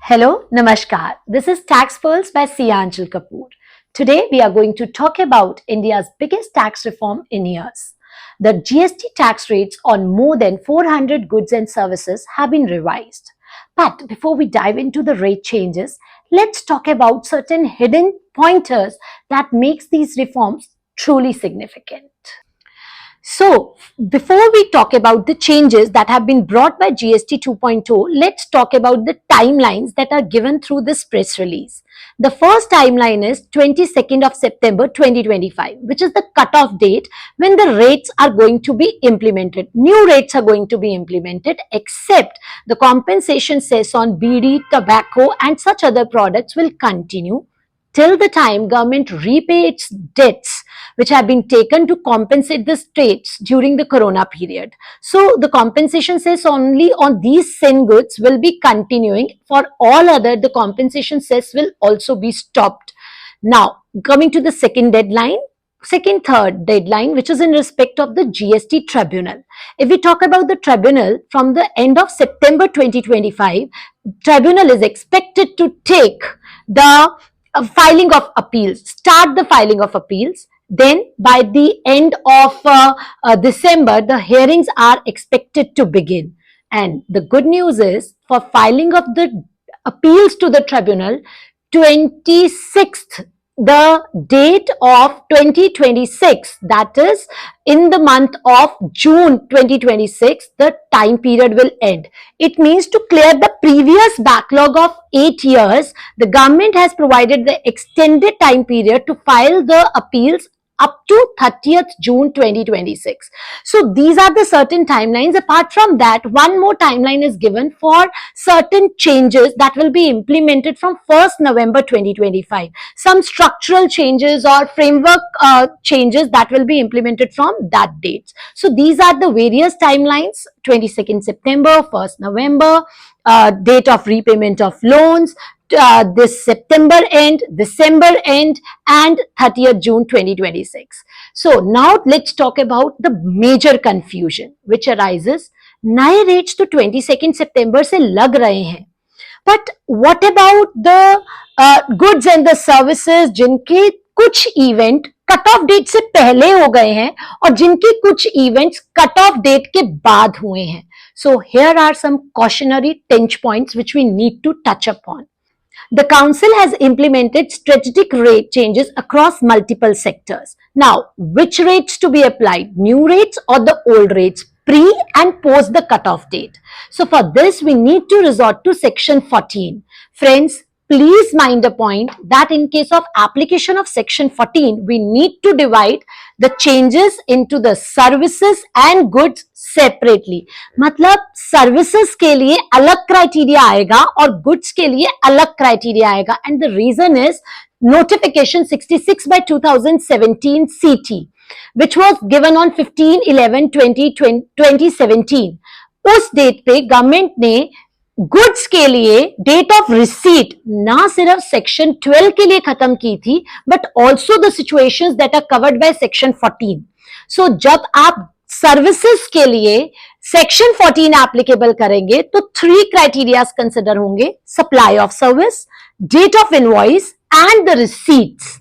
Hello, Namaskar. This is Tax Pearls by Siyanjal Kapoor. Today we are going to talk about India's biggest tax reform in years. The GST tax rates on more than 400 goods and services have been revised. But before we dive into the rate changes, let's talk about certain hidden pointers that makes these reforms truly significant. So, before we talk about the changes that have been brought by GST 2.0, let's talk about the timelines that are given through this press release. The first timeline is 22nd of September 2025, which is the cutoff date when the rates are going to be implemented. New rates are going to be implemented, except the compensation cess on BD, tobacco and such other products will continue till the time government repay its debts which have been taken to compensate the states during the corona period. So the compensation cess only on these sin goods will be continuing. For all other, the compensation cess will also be stopped. Now, coming to the second third deadline, which is in respect of the GST tribunal. If we talk about the tribunal, from the end of September 2025, tribunal is expected to take the filing of appeals, start the filing of appeals. Then by the end of December, the hearings are expected to begin. And the good news is, for filing of the appeals to the tribunal, 26th, the date of 2026, that is in the month of June 2026, the time period will end. It means to clear the previous backlog of 8 years, the government has provided the extended time period to file the appeals up to 30th June 2026. So these are the certain timelines. Apart from that, one more timeline is given for certain changes that will be implemented from 1st November 2025. Some structural changes or framework changes that will be implemented from that date. So these are the various timelines: 22nd September, 1st November, date of repayment of loans, this September end, December end, and 30th June 2026. So now let's talk about the major confusion which arises. नए rates तो 22nd September से लग रहे हैं, but what about the goods and the services जिनके कुछ event cut off date से पहले हो गए हैं और जिनके कुछ इवेंट्स कट ऑफ डेट के बाद हुए हैं. So here are some cautionary pinch points which we need to touch upon. The council has implemented strategic rate changes across multiple sectors. Now, which rates to be applied? New rates or the old rates? Pre and post the cutoff date. So for this, we need to resort to section 14. Friends, please mind a point that in case of application of section 14, we need to divide the changes into the services and goods separately. मतलब services के लिए अलग criteria आएगा और goods के लिए अलग criteria आएगा. And the reason is notification 66 by 2017 CT, which was given on 15/11/2017. उस डेट पे गवर्नमेंट ने गुड्स के लिए डेट ऑफ रिसीट ना सिर्फ सेक्शन 12 के लिए खत्म की थी, but also the situations that are covered by section 14. So जब आप सर्विसेज के लिए सेक्शन 14 एप्लीकेबल करेंगे तो 3 क्राइटेरियाज कंसिडर होंगे: supply of service, date of invoice and the receipts.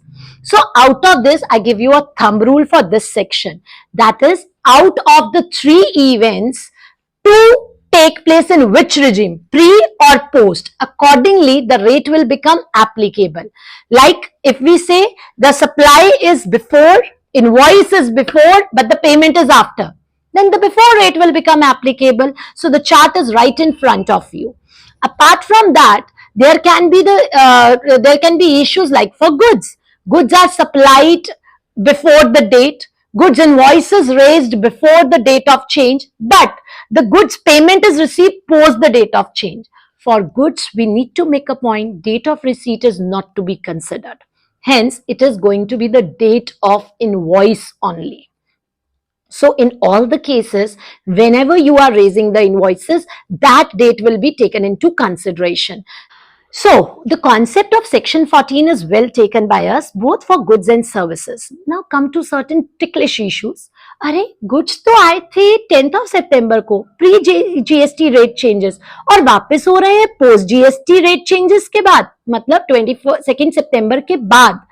So out of this, I give you a thumb rule for this section. That is, out of the 3 events, 2 take place in which regime, pre or post. Accordingly, the rate will become applicable. Like if we say the supply is before, invoice is before, but the payment is after, then the before rate will become applicable. So the chart is right in front of you. Apart from that, there can be issues like for goods. Goods are supplied before the date. Goods invoices raised before the date of change, but the goods payment is received post the date of change. For goods, we need to make a point: date of receipt is not to be considered. Hence, it is going to be the date of invoice only. So in all the cases, whenever you are raising the invoices, that date will be taken into consideration. So, the concept of Section 14 is well taken by us both for goods and services. Now come to certain ticklish issues. अरे goods तो आए थे 10th of सितंबर को pre GST rate changes और वापस हो रहे हैं पोस्ट जीएसटी रेट चेंजेस के बाद, मतलब 22 सितंबर के बाद,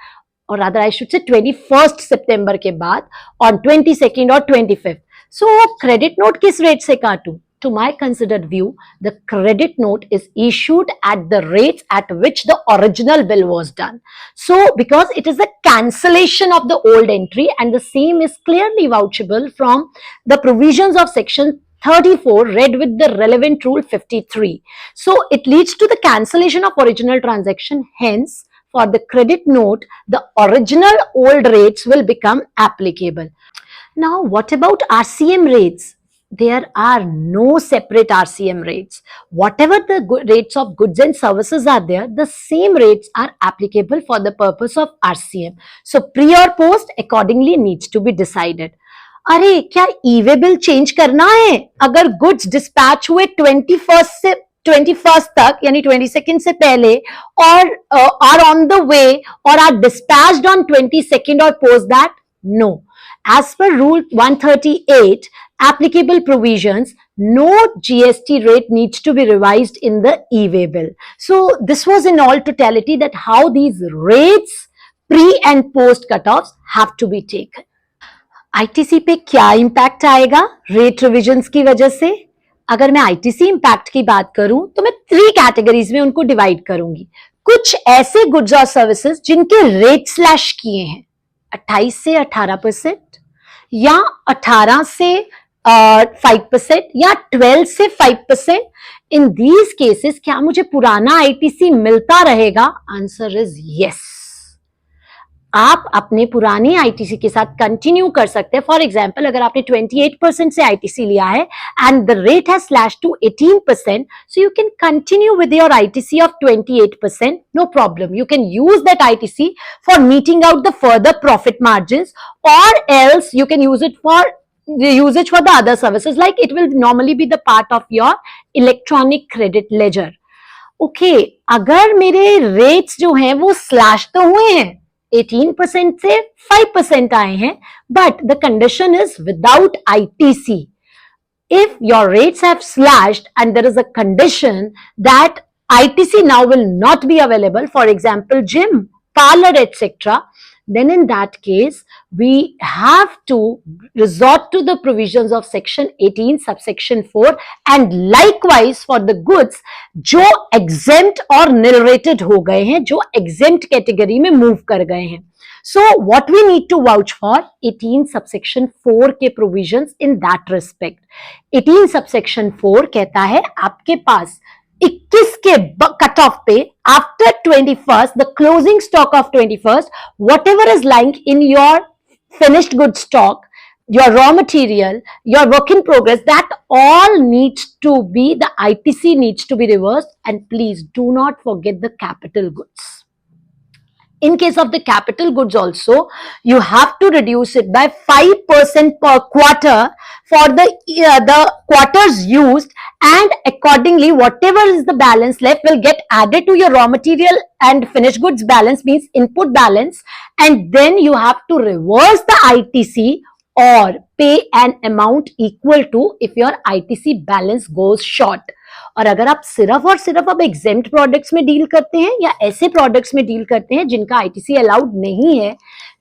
और रादर आई शुड से 21 सितंबर के बाद ऑन 22 और 25। सो क्रेडिट नोट किस रेट से काटूं? To my considered view, the credit note is issued at the rates at which the original bill was done. So, because it is a cancellation of the old entry and the same is clearly vouchable from the provisions of section 34 read with the relevant rule 53. So, it leads to the cancellation of original transaction. Hence, for the credit note, the original old rates will become applicable. Now, what about RCM rates? There are no separate RCM rates. Whatever the rates of goods and services are there, the same rates are applicable for the purpose of RCM. So pre or post accordingly needs to be decided. अरे क्या e-way bill change करना है? अगर goods dispatch हुए 21st तक यानी 22nd से पहले और आर ऑन द वे और आर डिस्पैच्ड ऑन 22nd और post that, no. As per Rule 138, applicable provisions, no GST rate needs to be revised in the e-way bill. So this was in all totality that how these rates, pre and post cutoffs have to be taken. ITC पे क्या impact आएगा rate revisions की वजह से? अगर मैं ITC impact की बात करूं तो मैं 3 कैटेगरीज में उनको डिवाइड करूंगी. कुछ ऐसे गुड्स और सर्विसेज जिनके रेट स्लैश किए हैं 28 से 18% या 18 से 5% या 12 से 5%. इन दीज केसेस क्या मुझे पुराना आईटीसी मिलता रहेगा? Answer is yes. आप अपने पुराने आईटीसी के साथ कंटिन्यू कर सकते हैं. फॉर एग्जाम्पल, अगर आपने 28% से आईटीसी लिया है and the rate has slash to 18%, so you can continue with your ITC of 28%. No problem. You can use that ITC for meeting out the further profit margins, और else you can use it for the usage for the other services, like it will normally be the part of your electronic credit ledger. Okay, अगर मेरे rates जो हैं वो slash तो हुए हैं, 18% से 5% आए हैं, but the condition is without ITC. If your rates have slashed and there is a condition that ITC now will not be available, for example, gym, parlor, etc., then in that case, we have to resort to the provisions of section 18 subsection 4, and likewise for the goods जो exempt और nil rated हो गए हैं, जो exempt category में move कर गए हैं. So what we need to vouch for 18 subsection 4 के provisions in that respect. 18 subsection 4 कहता है आपके पास 21 के कट ऑफ पे after 21st, the closing stock of 21st, whatever is lying in your finished good stock, your raw material, your work in progress, that all needs to be, the ITC needs to be reversed. And please do not forget the capital goods. In case of the capital goods also, you have to reduce it by 5% per quarter for the quarters used, and accordingly whatever is the balance left will get added to your raw material and finished goods balance, means input balance, and then you have to reverse the ITC or pay an amount equal to if your ITC balance goes short. और अगर आप सिर्फ और सिर्फ अब exempt products में deal करते हैं या ऐसे प्रोडक्ट्स में डील करते हैं जिनका आईटीसी अलाउड नहीं है,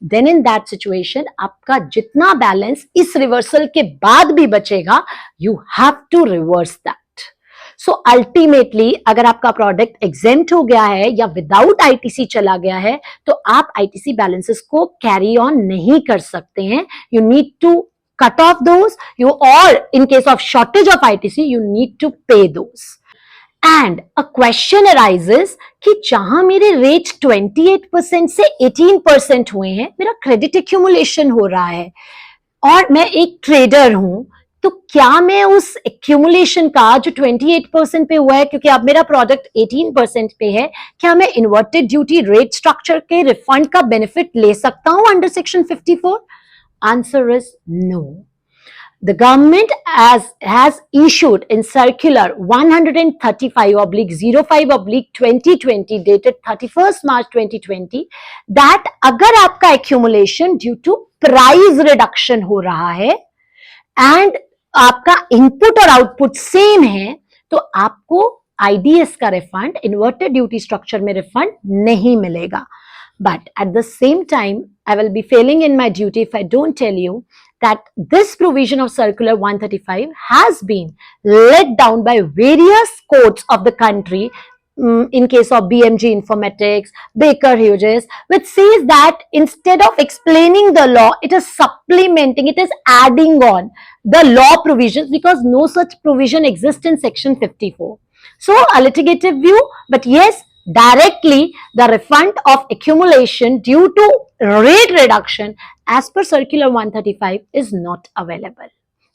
देन इन दैट सिचुएशन आपका जितना बैलेंस इस रिवर्सल के बाद भी बचेगा, you have to reverse that. So ultimately अगर आपका प्रोडक्ट एग्जेम्प्ट हो गया है या विदाउट आईटीसी चला गया है, तो आप आईटीसी बैलेंसेस को कैरी ऑन नहीं कर सकते हैं. You need to cut off those, or in case of shortage of ITC, you need to pay those. And a question arises कि जहां मेरे रेट्स 28% से 18% हुए हैं, मेरा क्रेडिट एक्यूमुलेशन हो रहा है और मैं एक ट्रेडर हूं, तो क्या मैं उस एक्यूमुलेशन का जो 28% पे हुआ है, क्योंकि अब मेरा प्रोडक्ट 18% पे है, क्या मैं इन्वर्टेड ड्यूटी रेट स्ट्रक्चर के रिफंड का बेनिफिट ले सकता हूं under section 54? Answer is no. The government has issued in circular 135/05/2020 dated 31st March 2020 that अगर आपका accumulation due to price reduction हो रहा है and आपका इनपुट और आउटपुट सेम है तो आपको IDS का रिफंड इन्वर्टेड ड्यूटी स्ट्रक्चर में रिफंड नहीं मिलेगा. But at the same time, I will be failing in my duty if I don't tell you that this provision of Circular 135 has been let down by various courts of the country, in case of BMG Informatics, Baker Hughes, which says that instead of explaining the law, it is supplementing, it is adding on the law provisions because no such provision exists in Section 54. So, a litigative view, but yes, directly the refund of accumulation due to rate reduction as per Circular 135 is not available.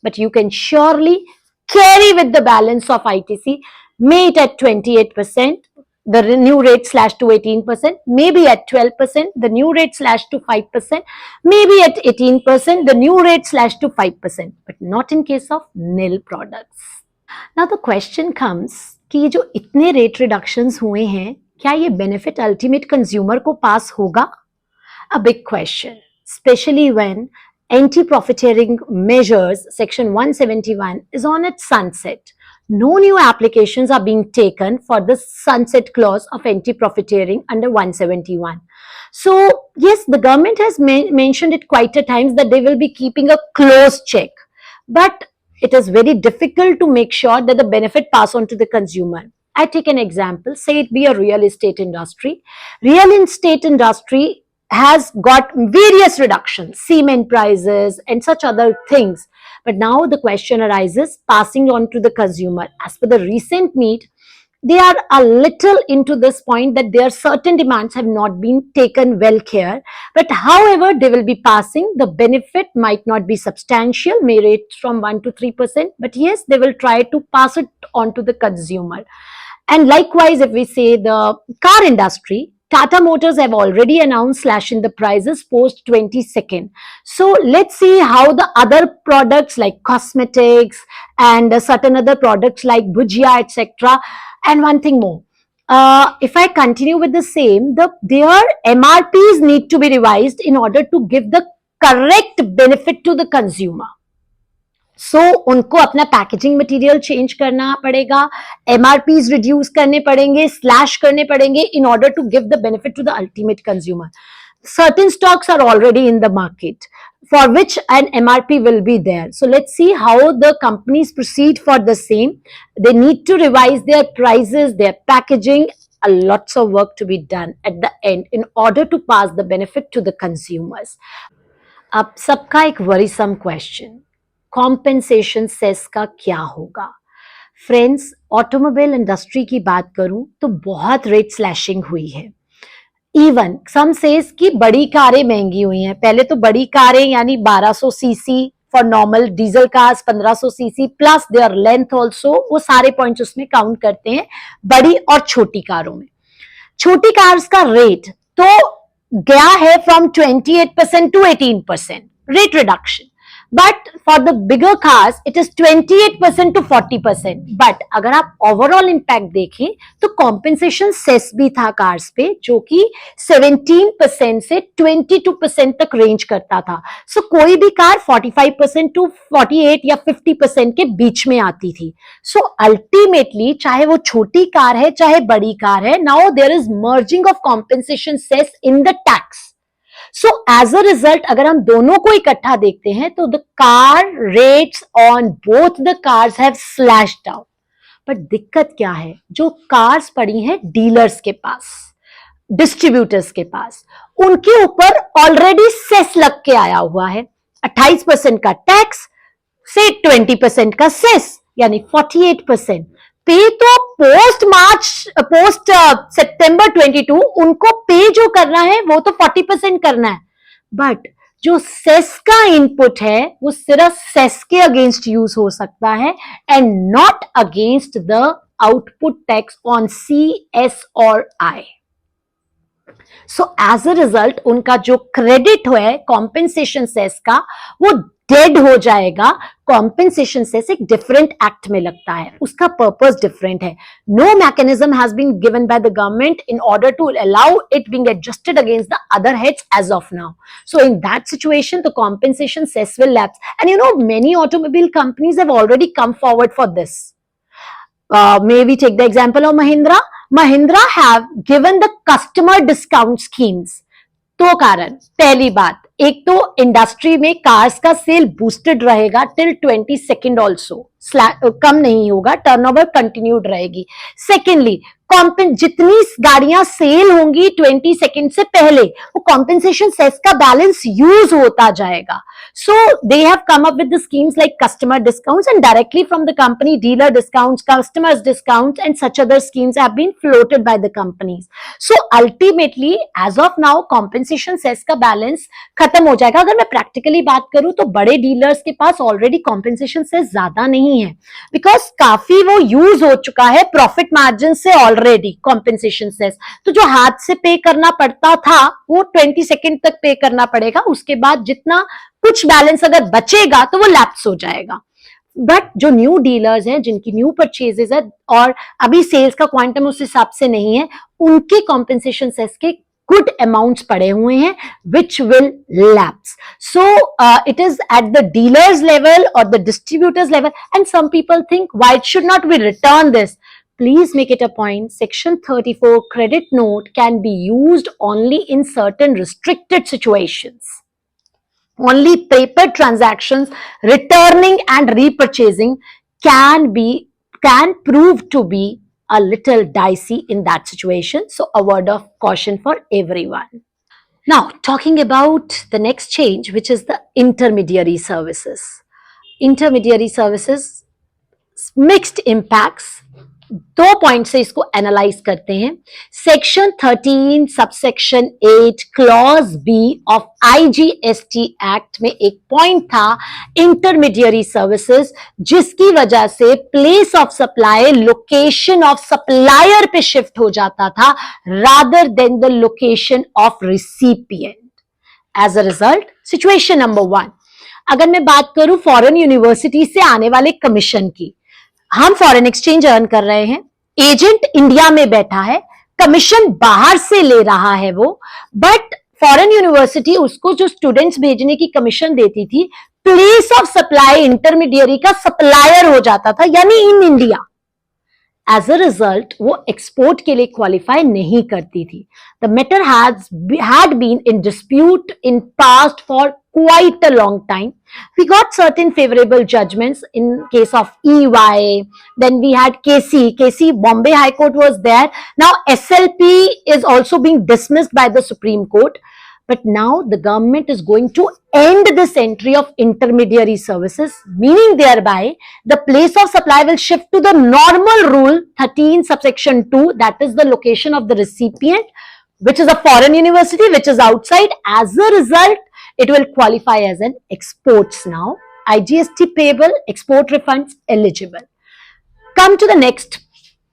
But you can surely carry with the balance of ITC, may it at 28%, the new rate / to 18%, maybe at 12%, the new rate / to 5%, maybe at 18%, the new rate / to 5%, but not in case of nil products. Now the question comes कि ये जो इतने rate reductions हुए हैं क्या ये benefit ultimate consumer को पास होगा? A big question, specially when anti profiteering measures section 171 is on its sunset. No new applications are being taken for the sunset clause of anti-profiteering under 171. So yes, the government has mentioned it quite a times that they will be keeping a close check, but it is very difficult to make sure that the benefit pass on to the consumer. I take an example, say it be a real estate industry. Real estate industry has got various reductions, cement prices and such other things. But now the question arises, passing on to the consumer. As per the recent meet, they are a little into this point that their certain demands have not been taken well care, but however they will be passing, the benefit might not be substantial, may range from 1 to 3%, but yes, they will try to pass it on to the consumer. And likewise, if we say the car industry, Tata Motors have already announced slashing the prices post 22nd. So let's see how the other products like cosmetics and certain other products like bhujia, etc. And one thing more, if I continue with the same, their MRPs need to be revised in order to give the correct benefit to the consumer. So उनको अपना packaging material change करना पड़ेगा, MRPs reduce करने पड़ेंगे, slash करने पड़ेंगे in order to give the benefit to the ultimate consumer. Certain stocks are already in the market for which an MRP will be there. So let's see how the companies proceed for the same. They need to revise their prices, their packaging, lots of work to be done at the end in order to pass the benefit to the consumers. अब सबका एक worrisome question, compensation cess का क्या होगा? Friends, automobile industry की बात करूं तो बहुत रेट स्लैशिंग हुई है. इवन सम सेज कि बड़ी कारें महंगी हुई हैं. पहले तो बड़ी कारें यानी 1200 CC for normal diesel cars, 1500 CC plus there length also, वो सारे पॉइंट्स उसमें काउंट करते हैं बड़ी और छोटी कारों में. छोटी कार्स का रेट तो गया है from 28% to 18% rate reduction. But for the bigger cars, it is 28% to 40%. But अगर आप overall impact देखें तो compensation cess भी था cars पे जो कि 17% से 22% तक range करता था. So कोई भी car 45% to 48 या 50% के बीच में आती थी. So ultimately चाहे वो छोटी कार है चाहे बड़ी कार है, now there is merging of compensation cess in the tax. So as a result, अगर हम दोनों को इकट्ठा देखते हैं तो the car rates on both the cars have slashed down. But दिक्कत क्या है? जो cars पड़ी हैं डीलर्स के पास, डिस्ट्रीब्यूटर्स के पास, उनके ऊपर ऑलरेडी सेस लग के आया हुआ है. 28% का टैक्स से 20% का सेस यानी 48%. पे तो पोस्ट सितंबर 22 उनको पे जो करना है वो तो 40% करना है, बट जो सेस का इनपुट है वो सिर्फ सेस के अगेंस्ट यूज हो सकता है and not against the output tax on C, S और I. So as a result उनका जो क्रेडिट है कॉम्पेंसेशन सेस का वो डेड हो जाएगा, कॉम्पेंसेशन सेस एक डिफरेंट एक्ट में लगता है, उसका पर्पस डिफरेंट है. No mechanism has been given by the government in order to allow it being adjusted against the other heads as of now. So in that situation, the compensation cess will lapse. And you know, many automobile companies have already come forward for this. May we take the example of Mahindra? Mahindra have given the customer discount schemes. तो कारण, पहली बात, एक तो industry में cars का cell boosted रहेगा till 22 also, कम नहीं होगा, टर्नओवर कंटिन्यूड रहेगी. सेकेंडली, जितनी गाड़ियां सेल होंगी 22 से पहले, वो कॉम्पेंसेशन सेस का बैलेंस यूज होता जाएगा. So they have come up with the schemes like customer discounts and directly from the company dealer discounts, customers discounts and such other schemes have been floated by the companies. So ultimately as of now compensation cess का balance खत्म हो जाएगा. अगर मैं practically बात करूं तो बड़े डीलर्स के पास ऑलरेडी कॉम्पेंसेशन सेस ज्यादा नहीं है, बिकॉज काफी वो यूज हो चुका है प्रॉफिट मार्जिन से ऑलरेडी कॉम्पेंसेशन सेस. तो जो हाथ से पे करना पड़ता था वो 22 तक पे करना पड़ेगा, उसके बाद जितना कुछ बैलेंस अगर बचेगा तो वो लैप्स हो जाएगा. बट जो न्यू डीलर्स हैं, जिनकी न्यू परचेजेस है और अभी सेल्स का क्वांटम उस हिसाब से नहीं है, उनके कॉम्पेंसेशन सेस के good amounts पड़े हुए हैं which will lapse. So it is at the dealers level or the distributors level, and some people think why should not we return this? Please make it a point. Section 34 credit note can be used only in certain restricted situations. Only paper transactions, returning and repurchasing can prove to be a little dicey in that situation. So a word of caution for everyone. Now, talking about the next change, which is the intermediary services. Intermediary services, mixed impacts. 2 point से इसको analyse करते हैं. Section 13 subsection 8 clause B of IGST act में एक point था intermediary services, जिसकी वजह से place of supply location of supplier पे शिफ्ट हो जाता था rather than the location of recipient. As a result, situation number 1, अगर मैं बात करूं फॉरेन यूनिवर्सिटी से आने वाले कमीशन की, हम फॉरेन एक्सचेंज अर्न कर रहे हैं, एजेंट इंडिया में बैठा है, कमीशन बाहर से ले रहा है वो, बट फॉरेन यूनिवर्सिटी उसको जो स्टूडेंट्स भेजने की कमीशन देती थी, प्लेस ऑफ सप्लाई इंटरमीडियरी का सप्लायर हो जाता था, यानी in India. As a result वो एक्सपोर्ट के लिए क्वालिफाई नहीं करती थी. The matter had been in dispute in past for quite a long time. We got certain favorable judgments in case of EY. Then we had KC, Bombay High Court was there. Now SLP is also being dismissed by the Supreme Court. But now the government is going to end this entry of intermediary services, meaning thereby the place of supply will shift to the normal rule 13 subsection 2, that is the location of the recipient, which is a foreign university, which is outside. As a result, it will qualify as an exports now. IGST payable, export refunds eligible. Come to the next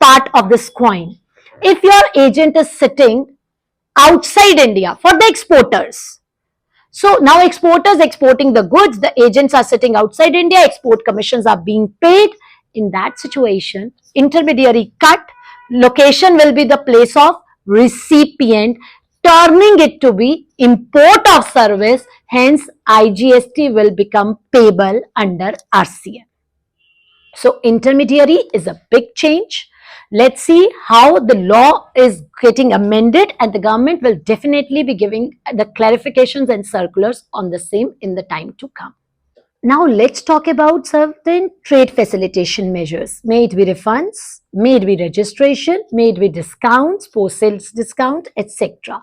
part of this coin. If your agent is sitting outside India for the exporters. So now exporters exporting the goods, the agents are sitting outside India, export commissions are being paid. In that situation, intermediary cut, location will be the place of recipient, turning it to be import of service, hence IGST will become payable under RCM. So intermediary is a big change. Let's see how the law is getting amended, and the government will definitely be giving the clarifications and circulars on the same in the time to come. Now let's talk about certain trade facilitation measures. May it be refunds, may it be registration, may it be discounts, post-sales discount, etc.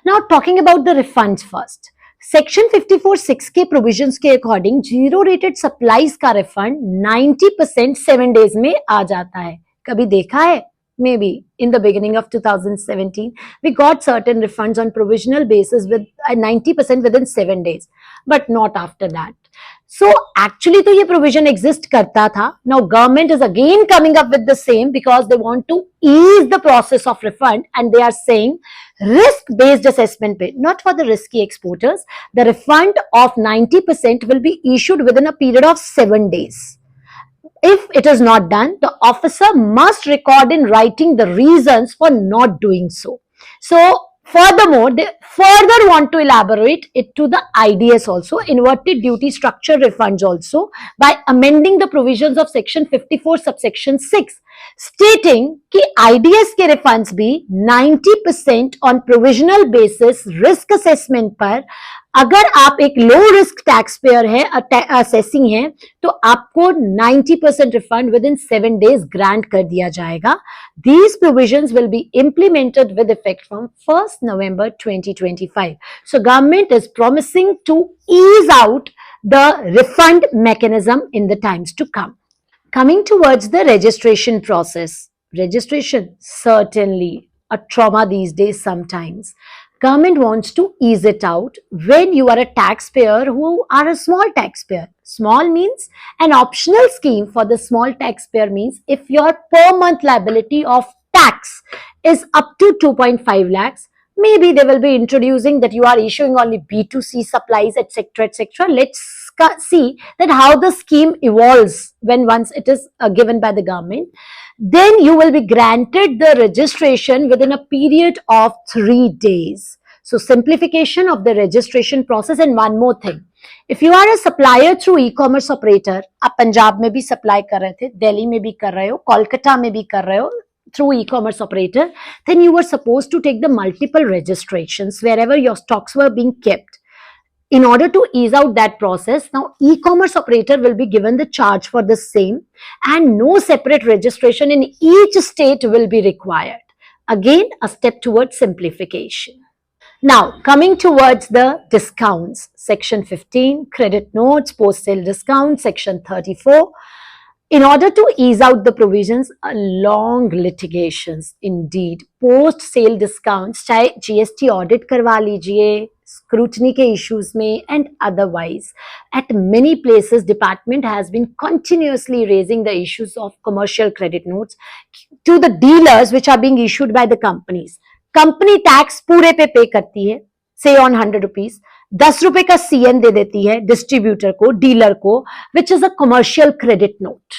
Now talking about the refunds first. Section 54(6) के provisions के according zero rated supplies का refund 90% 7 days में आ जाता है. कभी देखा है? maybe in the beginning of 2017 we got certain refunds on provisional basis with 90% within 7 days, but not after that. So actually तो ये provision exist करता था. Now government is again coming up with the same because they want to ease the process of refund, and they are saying risk based assessment pay, not for the risky exporters. The refund of 90% will be issued within a period of 7 days. If it is not done, the officer must record in writing the reasons for not doing so. So, furthermore, they further want to elaborate it to the IDS also, inverted duty structure refunds also, by amending the provisions of section 54 subsection 6, stating कि IDS के refunds भी 90% on provisional basis risk assessment पर, अगर आप एक low risk tax payer है, assessing है, तो आपको 90% refund with in 7 days grant कर दिया जाएगा. These provisions will be implemented with effect from 1st November 2025. So government is promising to ease out the refund mechanism in the times to come. Coming towards the registration process. Registration, certainly a trauma these days sometimes. Government wants to ease it out when you are a taxpayer who are a small taxpayer. Small means an optional scheme for the small taxpayer means if your per month liability of tax is up to 2.5 lakhs, maybe they will be introducing that you are issuing only B2C supplies, etc., etc. Let's see that how the scheme evolves when once it is given by the government. Then you will be granted the registration within a period of 3 days. So simplification of the registration process. And one more thing, if you are a supplier through e-commerce operator, आप पंजाब में भी supply कर रहे थे, दिल्ली में भी कर रहे हो, कोलकाता में भी कर रहे हो through e-commerce operator, then you were supposed to take the multiple registrations wherever your stocks were being kept. In order to ease out that process, now e-commerce operator will be given the charge for the same, and no separate registration in each state will be required. Again, a step towards simplification. Now, coming towards the discounts, section 15, credit notes, post-sale discounts, section 34. In order to ease out the provisions, long litigations indeed, post-sale discounts, चाहे GST audit करवा लीजिए, scrutiny के issues में, and otherwise. At many places, department has been continuously raising the issues of commercial credit notes to the dealers which are being issued by the companies. Company tax पूरे पे पे करती है, say on 100 rupees. 10 रुपए का CN दे देती है distributor को, डीलर को, which is a commercial credit note.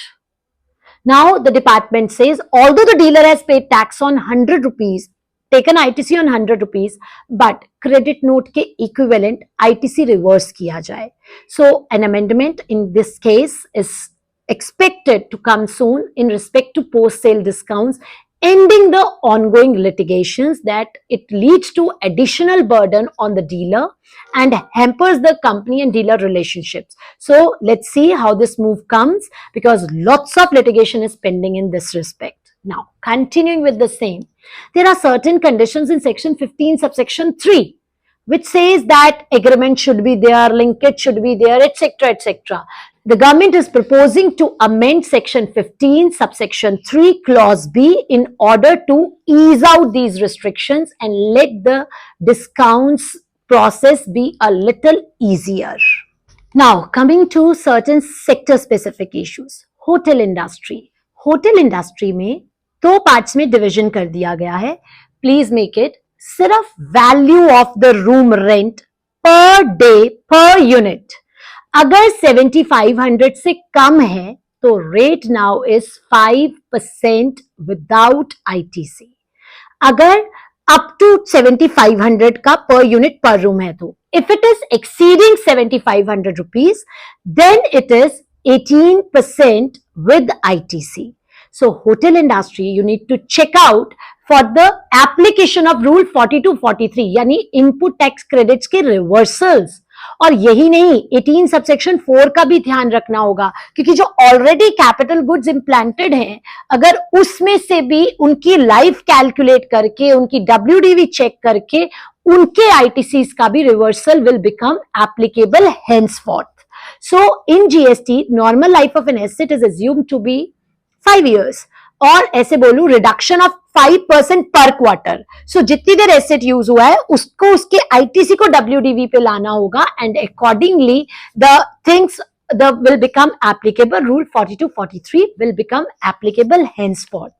Now the department says, although the dealer has paid tax on 100 rupees, taken ITC on 100 rupees, but credit note के equivalent ITC reverse किया जाए. So an amendment in this case is expected to come soon in respect to post-sale discounts, ending the ongoing litigations that it leads to additional burden on the dealer and hampers the company and dealer relationships. So let's see how this move comes, because lots of litigation is pending in this respect. Now, continuing with the same, there are certain conditions in section 15 subsection 3 which says that agreement should be there, linkage should be there, etc., etc. The government is proposing to amend section 15 subsection 3 clause B in order to ease out these restrictions and let the discounts process be a little easier. Now, coming to certain sector specific issues. Hotel industry, hotel industry में 2 parts में division कर दिया गया है. Please make it सिर्फ value of the room rent per day per unit. अगर 7500 से कम है तो rate now is 5% without ITC. अगर अप टू 7500 का पर यूनिट पर रूम है तो if it is exceeding 7500 rupees, then it is 18% with ITC. So hotel industry, you need to check out for the application of rule 4243 यानी input tax credits के reversals. और यही नहीं, 18 subsection 4 का भी ध्यान रखना होगा, क्योंकि जो ऑलरेडी कैपिटल गुड्स इम्प्लांटेड हैं, अगर उसमें से भी उनकी लाइफ कैलकुलेट करके, उनकी WDV चेक करके, उनके ITCs का भी reversal will become applicable henceforth. So in GST, normal life of an asset is assumed to be 5 years. और ऐसे बोलूं रिडक्शन ऑफ 5% पर क्वार्टर. सो जितनी देर एसेट यूज हुआ है उसको उसके आईटीसी को डब्ल्यूडीवी पे लाना होगा and accordingly the things will become applicable. Rule 42-43 will become applicable henceforth.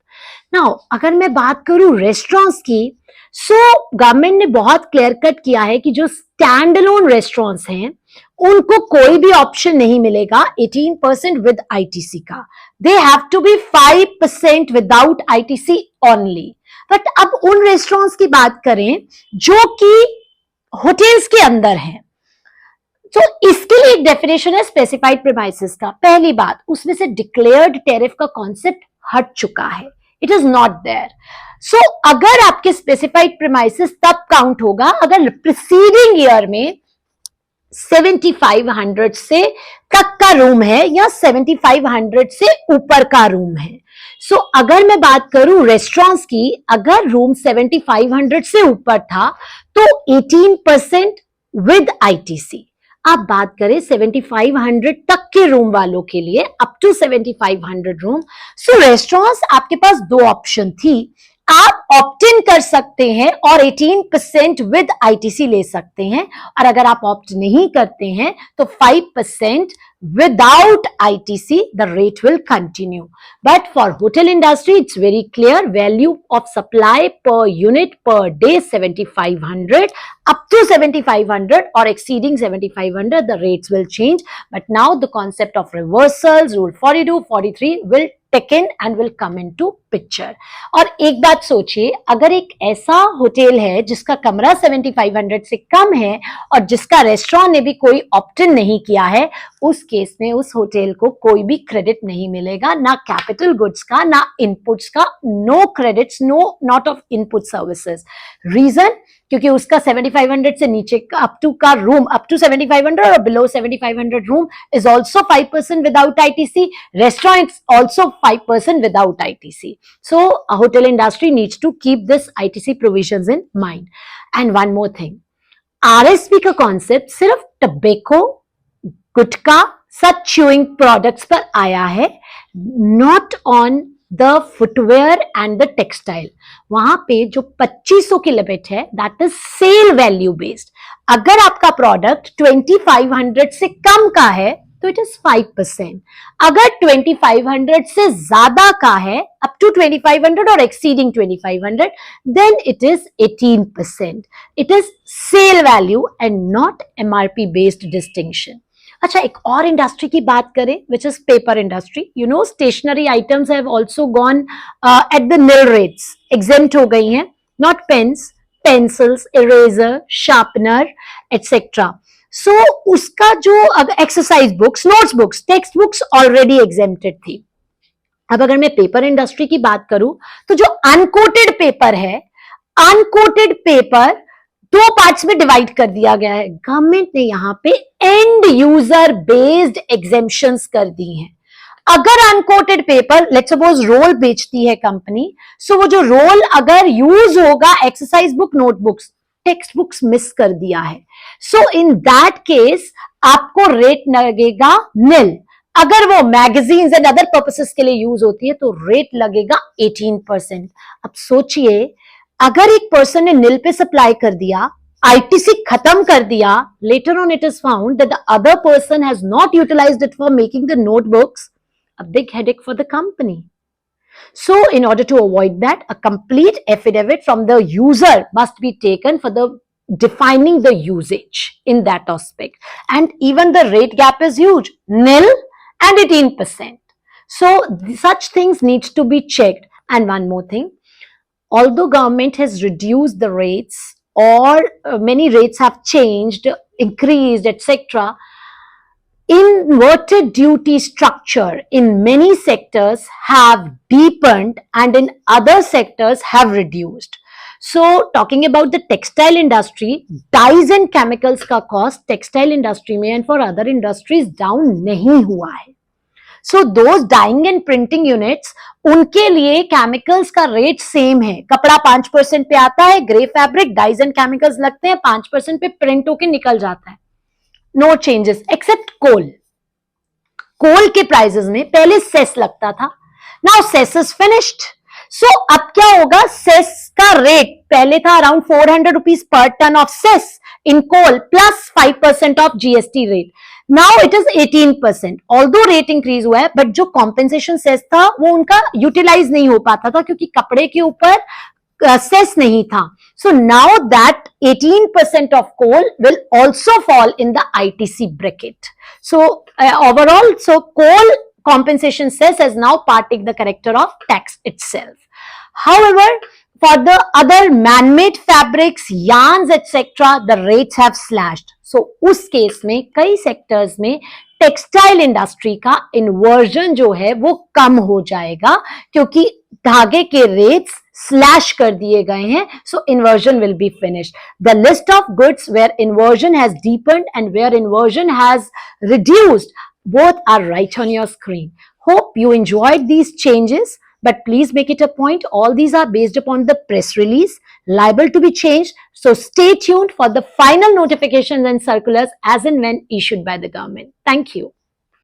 Now, अगर मैं बात करूं रेस्टोरेंट्स की, गवर्नमेंट ने बहुत क्लियर कट किया है कि जो स्टैंड अलोन रेस्टोरेंट्स हैं उनको कोई भी ऑप्शन नहीं मिलेगा 18% विद आईटीसी का. They have to be 5% without ITC only. But अब उन रेस्टोरेंट्स की बात करें जो कि होटल्स के अंदर हैं, तो इसके लिए एक डेफिनेशन है स्पेसिफाइड प्रीमाइसेस का. पहली बात, उसमें से डिक्लेयर्ड टैरिफ का कॉन्सेप्ट हट चुका है. It is not there. So अगर आपके स्पेसिफाइड प्रीमाइसेस तब काउंट होगा अगर प्रीसीडिंग ईयर में 7500 से तक का रूम है या 7500 से ऊपर का रूम है. सो अगर मैं बात करूं रेस्टोरेंट्स की, अगर रूम 7500 से ऊपर था तो 18% विद आईटीसी. आप बात करें 7500 तक के रूम वालों के लिए, up to 7500 room. So restaurants आपके पास दो ऑप्शन थी. आप ऑप्ट इन कर सकते हैं और 18% विद आईटीसी ले सकते हैं, और अगर आप ऑप्ट नहीं करते हैं तो 5% without ITC, the rate will continue. But for hotel industry, it's very clear. Value of supply per unit per day 7500, up to 7500 or exceeding 7500, the rates will change. But now the concept of reversals, rule 42, 43 will take in and will come into picture. और एक बात सोचिए, अगर एक ऐसा hotel है जिसका कमरा 7500 से कम है और जिसका रेस्टोरेंट ने भी कोई ऑप्ट इन नहीं किया है, उस केस में उस होटल को कोई भी क्रेडिट नहीं मिलेगा, ना कैपिटल गुड्स का ना इनपुट्स का. No credits, no not of input services. Reason, क्योंकि उसका 7500 से नीचे अप टू का रूम, अप टू 7500 और below 7500 room is also 5% without ITC. Restaurant also 5% without ITC. So a hotel industry needs to keep this ITC provisions in mind. And one more thing, RSP का concept सिर्फ tobacco, गुटखा, such chewing products पर आया है, not on the footwear and the textile. वहां पे जो 2500 की limit है, that is sale value based. अगर आपका प्रोडक्ट 2500 से कम का है तो इट इज 5%. अगर 2500 से ज्यादा का है, अप टू 2500 और exceeding 2500, then it is 18%. It is sale value and not MRP based distinction. अच्छा, एक और इंडस्ट्री की बात करें which is paper industry. You know stationery items have also gone at the nil rates, exempt हो गई हैं. Not pens, pencils, eraser, sharpener etcetera. So उसका जो exercise books, notes books, text books already exempted थी. अब अगर मैं paper industry की बात करूं तो जो अनकोटेड पेपर है, अनकोटेड पेपर दो पार्ट्स में डिवाइड कर दिया गया है. गवर्नमेंट ने यहां पे एंड यूजर बेस्ड एग्जेम्पशंस कर दी हैं. अगर uncoated paper, let's suppose roll बेचती है कंपनी, सो वो जो रोल अगर यूज होगा exercise book, notebooks, text books miss कर दिया है, सो इन दैट केस आपको रेट लगेगा निल. अगर वो मैगजीन्स एंड अदर पर्पसेस के लिए यूज होती है तो रेट लगेगा 18%. अब सोचिए, अगर एक पर्सन ने निल पे सप्लाई कर दिया, आईटीसी खत्म कर दिया, later on it is found that the other person has not utilised it for making the notebooks, a big headache for the company. So in order to avoid that, a complete affidavit from the user must be taken for the defining the usage in that aspect. And even the rate gap is huge, nil and 18%. So such things needs to be checked. And one more thing, although government has reduced the rates or many rates have changed, increased, etc., inverted duty structure in many sectors have deepened and in other sectors have reduced. So talking about the textile industry, dyes and chemicals का cost textile industry में and for other industries down नहीं हुआ है. So those dyeing and printing units, उनके लिए chemicals का rate same है. कपड़ा 5% पे आता है, grey fabric, dyes and chemicals लगते हैं, 5% पे प्रिंट होके निकल जाता है. No changes except coal. Coal के प्राइसेस में पहले सेस लगता था, Now cess is finished. So अब क्या होगा, cess का रेट पहले था around 400 rupees per ton of cess in coal plus 5% of GST rate. Now it is 18%. Although rate increase हुआ है, but जो compensation cess था वो उनका यूटिलाइज नहीं हो पाता था क्योंकि कपड़े के ऊपर cess नहीं था. So now that 18% of coal will also fall in the ITC bracket. So overall, so coal compensation cess has now partake the character of tax itself. However, for the other man-made fabrics, yarns, etc., the rates have slashed. So उस case में कई sectors में textile industry का inversion जो है वो कम हो जाएगा क्योंकि धागे के रेट्स स्लैश कर दिए गए हैं. So inversion will be finished. The list of goods where inversion has deepened and where inversion has reduced, both are right on your screen. Hope you enjoyed these changes, but please make it a point. All these are based upon the press release, liable to be changed. So stay tuned for the final notifications and circulars as and when issued by the government. Thank you.